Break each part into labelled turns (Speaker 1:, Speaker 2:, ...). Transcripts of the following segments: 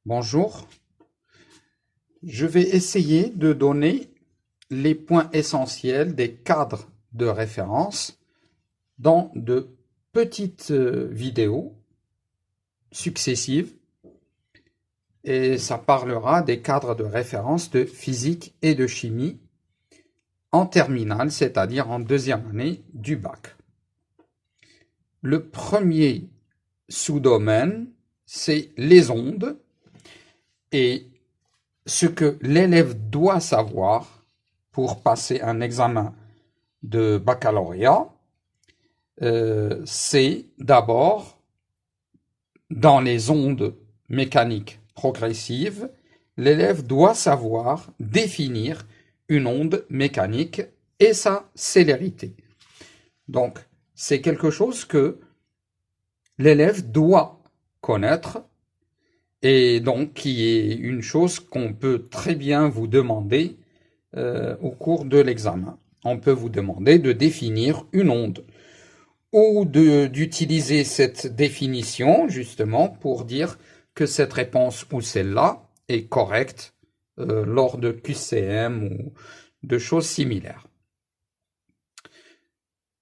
Speaker 1: Bonjour, je vais essayer de donner les points essentiels des cadres de référence dans de petites vidéos successives et ça parlera des cadres de référence de physique et de chimie en terminale, c'est-à-dire en deuxième année du bac. Le premier sous-domaine, c'est les ondes. Et ce que l'élève doit savoir pour passer un examen de baccalauréat, c'est d'abord, dans les ondes mécaniques progressives, l'élève doit savoir définir une onde mécanique et sa célérité. Donc, c'est quelque chose que l'élève doit connaître et donc qui est une chose qu'on peut très bien vous demander au cours de l'examen. On peut vous demander de définir une onde ou d'utiliser cette définition justement pour dire que cette réponse ou celle-là est correcte lors de QCM ou de choses similaires.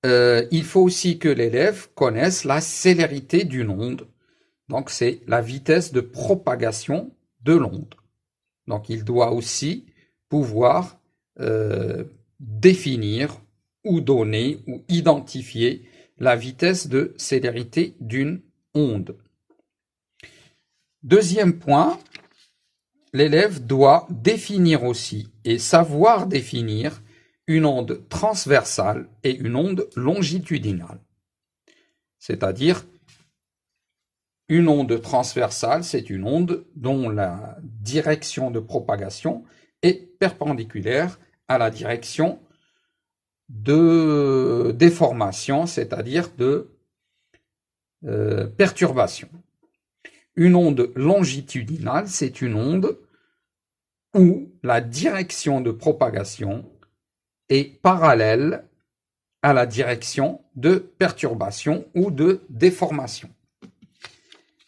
Speaker 1: Il faut aussi que l'élève connaisse la célérité d'une onde. Donc, c'est la vitesse de propagation de l'onde. Donc, il doit aussi pouvoir définir ou donner ou identifier la vitesse de célérité d'une onde. Deuxième point, l'élève doit définir aussi et savoir définir une onde transversale et une onde longitudinale. C'est-à-dire, une onde transversale, c'est une onde dont la direction de propagation est perpendiculaire à la direction de déformation, c'est-à-dire de perturbation. Une onde longitudinale, c'est une onde où la direction de propagation est parallèle à la direction de perturbation ou de déformation.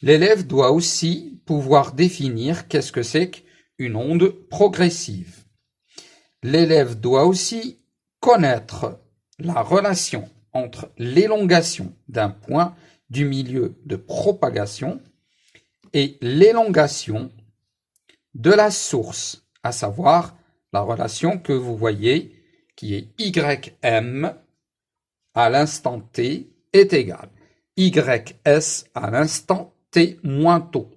Speaker 1: L'élève doit aussi pouvoir définir qu'est-ce que c'est qu'une onde progressive. L'élève doit aussi connaître la relation entre l'élongation d'un point du milieu de propagation et l'élongation de la source, à savoir la relation que vous voyez qui est ym à l'instant t est égal ys à l'instant t moins tôt.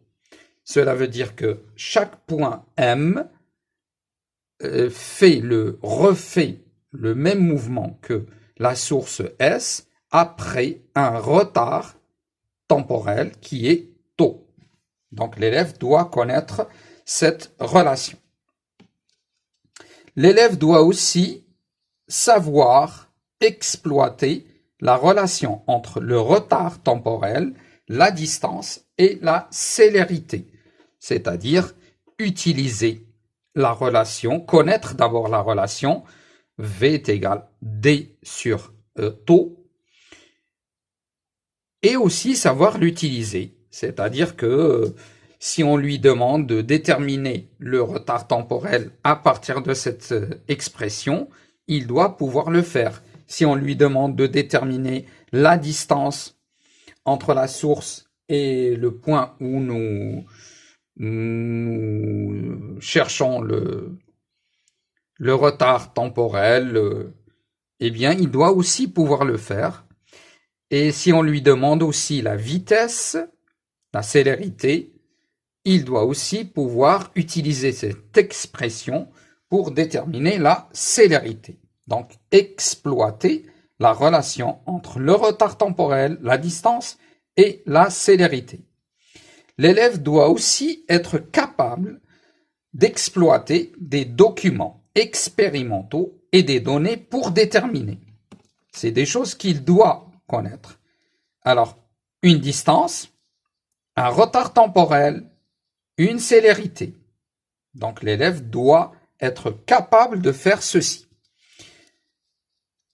Speaker 1: Cela veut dire que chaque point M refait le même mouvement que la source S après un retard temporel qui est tôt. Donc l'élève doit connaître cette relation. L'élève doit aussi savoir exploiter la relation entre le retard temporel, la distance et la célérité, c'est-à-dire utiliser la relation, connaître d'abord la relation V est égal D sur taux, et aussi savoir l'utiliser, c'est-à-dire que si on lui demande de déterminer le retard temporel à partir de cette expression, il doit pouvoir le faire. Si on lui demande de déterminer la distance entre la source et le point où nous cherchons le retard temporel, eh bien, il doit aussi pouvoir le faire. Et si on lui demande aussi la vitesse, la célérité, il doit aussi pouvoir utiliser cette expression pour déterminer la célérité. Donc, exploiter la relation entre le retard temporel, la distance et la célérité. L'élève doit aussi être capable d'exploiter des documents expérimentaux et des données pour déterminer. C'est des choses qu'il doit connaître. Alors, une distance, un retard temporel, une célérité. Donc l'élève doit être capable de faire ceci.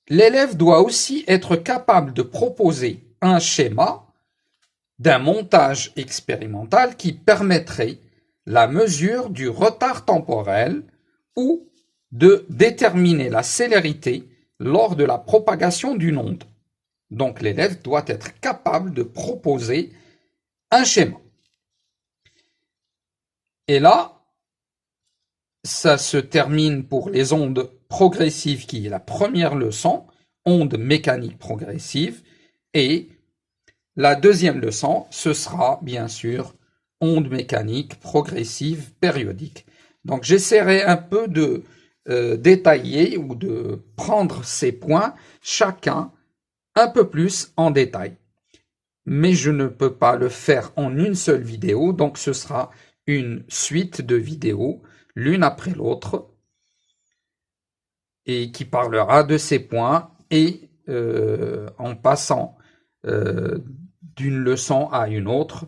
Speaker 1: L'élève doit aussi être capable de proposer un schéma d'un montage expérimental qui permettrait la mesure du retard temporel ou de déterminer la célérité lors de la propagation d'une onde. Donc l'élève doit être capable de proposer un schéma. Et là, ça se termine pour les ondes progressives qui est la première leçon, ondes mécaniques progressives, et la deuxième leçon, ce sera bien sûr ondes mécaniques progressives périodiques. Donc j'essaierai un peu de détailler ou de prendre ces points chacun un peu plus en détail. Mais je ne peux pas le faire en une seule vidéo, donc ce sera une suite de vidéos, l'une après l'autre, et qui parlera de ces points et en passant d'une leçon à une autre,